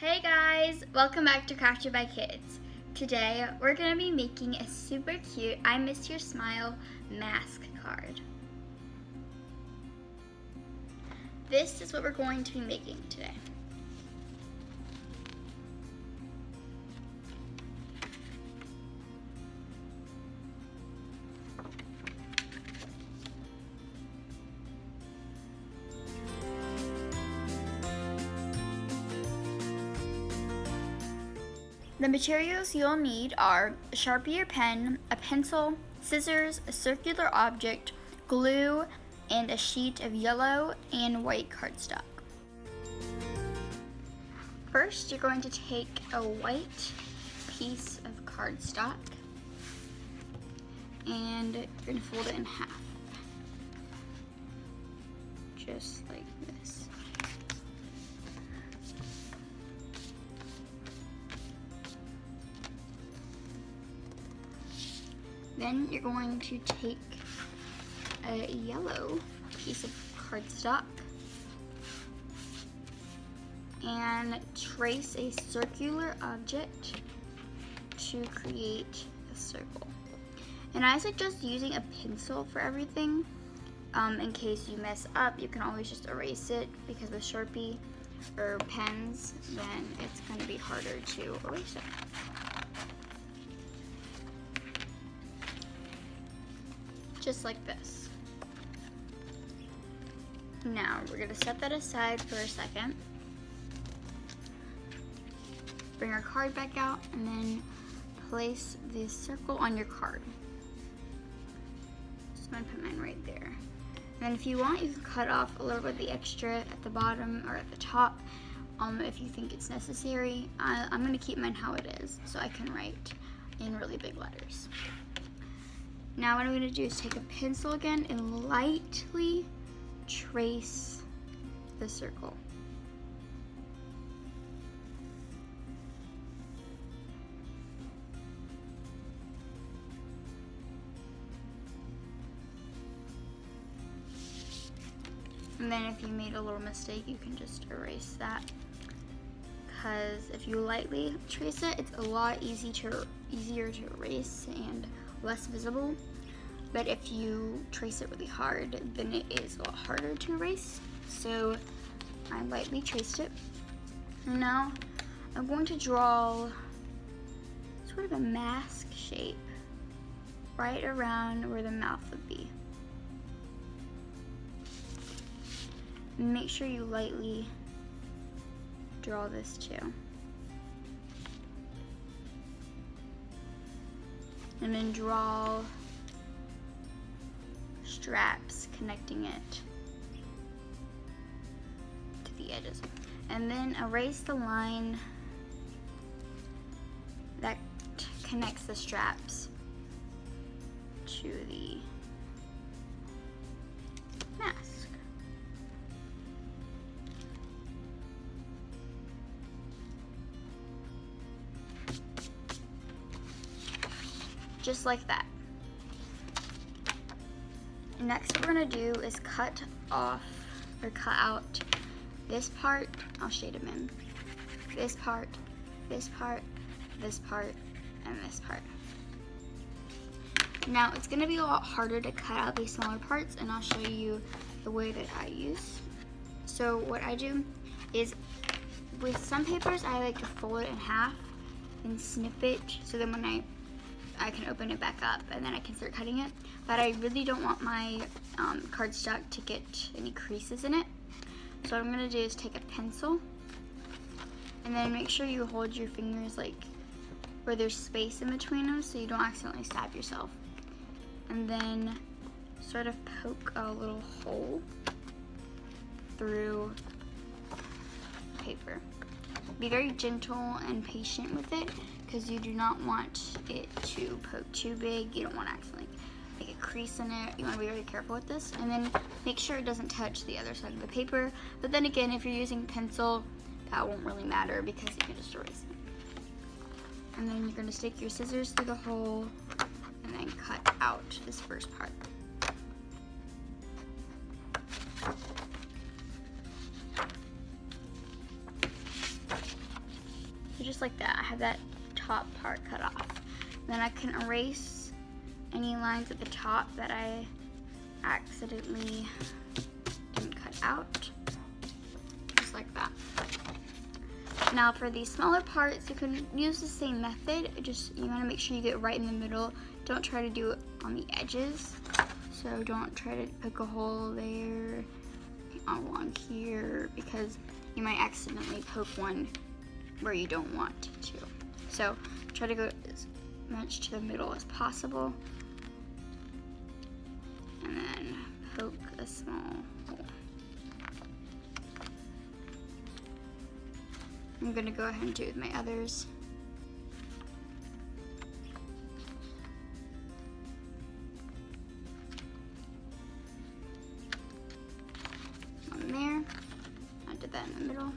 Hey guys, welcome back to Crafted by Kids. Today we're going to be making a super cute I Miss Your Smile mask card. This is what we're going to be making today. The materials you'll need are a Sharpie or pen, a pencil, scissors, a circular object, glue, and a sheet of yellow and white cardstock. First, you're going to take a white piece of cardstock and you're going to fold it in half, just like this. Then you're going to take a yellow piece of cardstock and trace a circular object to create a circle. And I suggest using a pencil for everything. In case you mess up, you can always just erase it, because with Sharpie or pens, then it's going to be harder to erase it. Just like this. Now we're going to set that aside for a second. Bring our card back out and then place the circle on your card. Just going to put mine right there. And then if you want, you can cut off a little bit of the extra at the bottom or at the top if you think it's necessary. I'm going to keep mine how it is so I can write in really big letters. Now what I'm going to do is take a pencil again and lightly trace the circle. And then if you made a little mistake, you can just erase that. Because if you lightly trace it, it's a lot easier to erase and less visible. But if you trace it really hard, then it is a lot harder to erase. So I lightly traced it. And now I'm going to draw sort of a mask shape right around where the mouth would be. Make sure you lightly draw this too. And then draw straps connecting it to the edges. And then erase the line that connects the straps to the mask. Just like that. Next, what we're gonna do is cut out this part. I'll shade them in. This part, this part, this part, and this part. Now, it's gonna be a lot harder to cut out these smaller parts, and I'll show you the way that I use. So what I do is, with some papers, I like to fold it in half and snip it, so then when I can open it back up and then I can start cutting it. But I really don't want my cardstock to get any creases in it. So what I'm gonna do is take a pencil and then make sure you hold your fingers like where there's space in between them so you don't accidentally stab yourself. And then sort of poke a little hole through paper. Be very gentle and patient with it, because you do not want it to poke too big. You don't want to accidentally make a crease in it. You want to be very careful with this. And then make sure it doesn't touch the other side of the paper. But then again, if you're using pencil, that won't really matter because you can just erase it. And then you're going to stick your scissors through the hole and then cut out this first part. So just like that, I have that top part cut off. Then I can erase any lines at the top that I accidentally didn't cut out, just like that. Now for these smaller parts, you can use the same method, just you want to make sure you get right in the middle. Don't try to do it on the edges. So don't try to poke a hole there, on one here, because you might accidentally poke one where you don't want to. So try to go as much to the middle as possible, and then poke a small hole. I'm gonna go ahead and do it with my others. One there. I did that in the middle.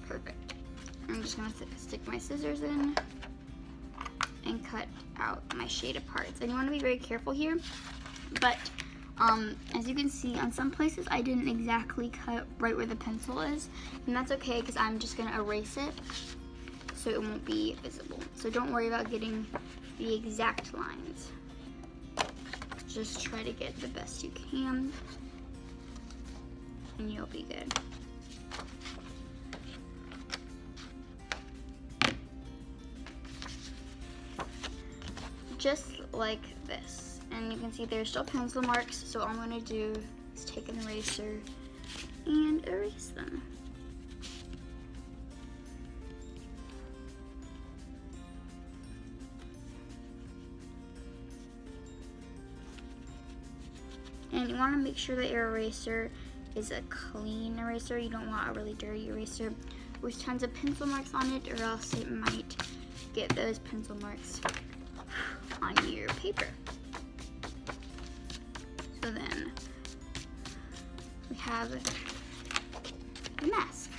Perfect. I'm just gonna stick my scissors in and cut out my shaded parts. And you wanna be very careful here, but as you can see, on some places I didn't exactly cut right where the pencil is, and that's okay because I'm just gonna erase it so it won't be visible. So don't worry about getting the exact lines. Just try to get the best you can, and you'll be good. Just like this. And you can see there's still pencil marks, so all I'm gonna do is take an eraser and erase them. And you wanna make sure that your eraser is a clean eraser. You don't want a really dirty eraser with tons of pencil marks on it, or else it might get those pencil marks on your paper. So then we have the mask.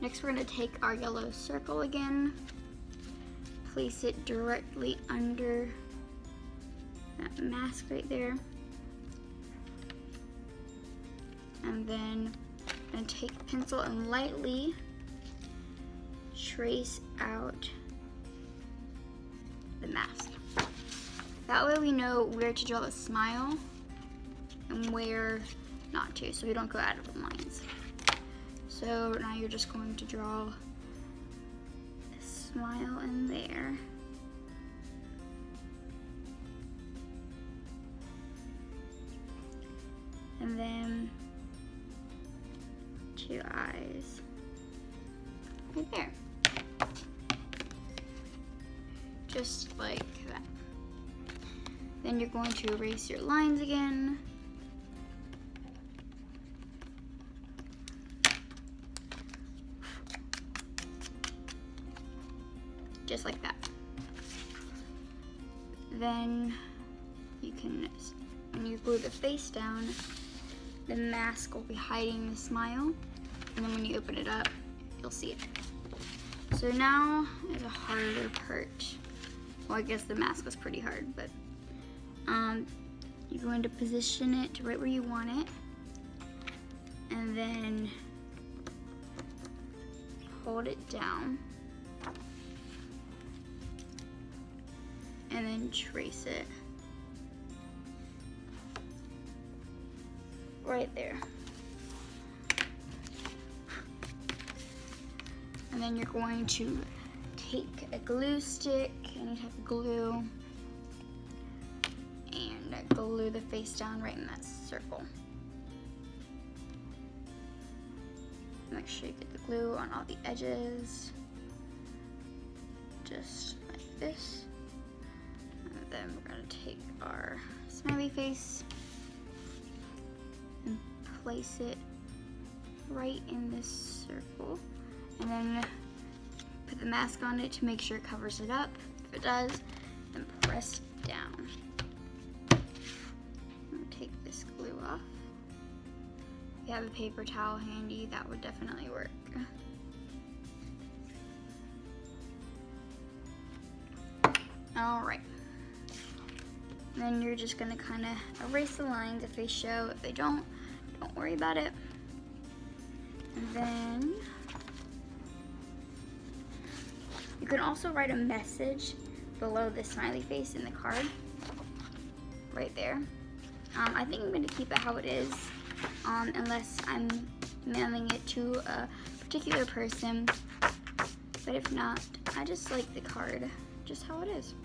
Next we're going to take our yellow circle again, place it directly under that mask right there, and then I'm going to take a pencil and lightly trace out the mask. That way we know where to draw the smile and where not to, so we don't go out of the lines. So now you're just going to draw a smile in there. And then 2 eyes right there. Just like that. Then you're going to erase your lines again. Just like that. Then you can, when you glue the face down, the mask will be hiding the smile, and then when you open it up, you'll see it. So now is a harder part. Well, I guess the mask was pretty hard, but you're going to position it right where you want it, and then hold it down, and then trace it right there. And then you're going to take a glue stick, any type of glue, and glue the face down right in that circle. Make sure you get the glue on all the edges, just like this. And then we're going to take our smiley face and place it right in this circle, and then put the mask on it to make sure it covers it up. If it does, then press down. Take this glue off. If you have a paper towel handy, that would definitely work. Alright. Then you're just going to kind of erase the lines if they show. If they don't don't worry about it. And then you can also write a message below the smiley face in the card, right there. I think I'm going to keep it how it is, unless I'm mailing it to a particular person. But if not, I just like the card just how it is.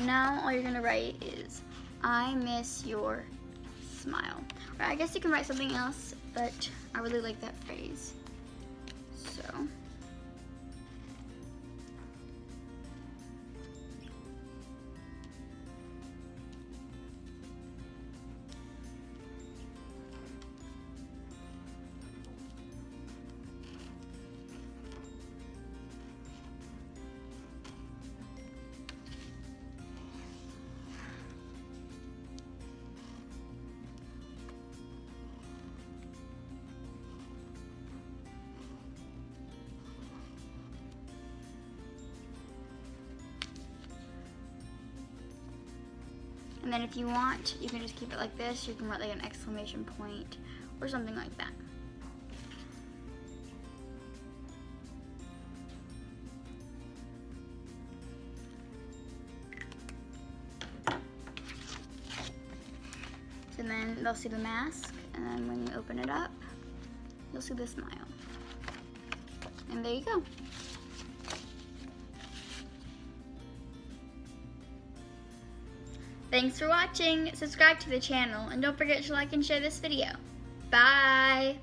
Now all you're going to write is, I miss your smile. Or I guess you can write something else, but I really like that phrase. So. And then if you want, you can just keep it like this. You can write like an exclamation point or something like that. So then they'll see the mask, and then when you open it up, you'll see the smile. And there you go. Thanks for watching. Subscribe to the channel and don't forget to like and share this video. Bye!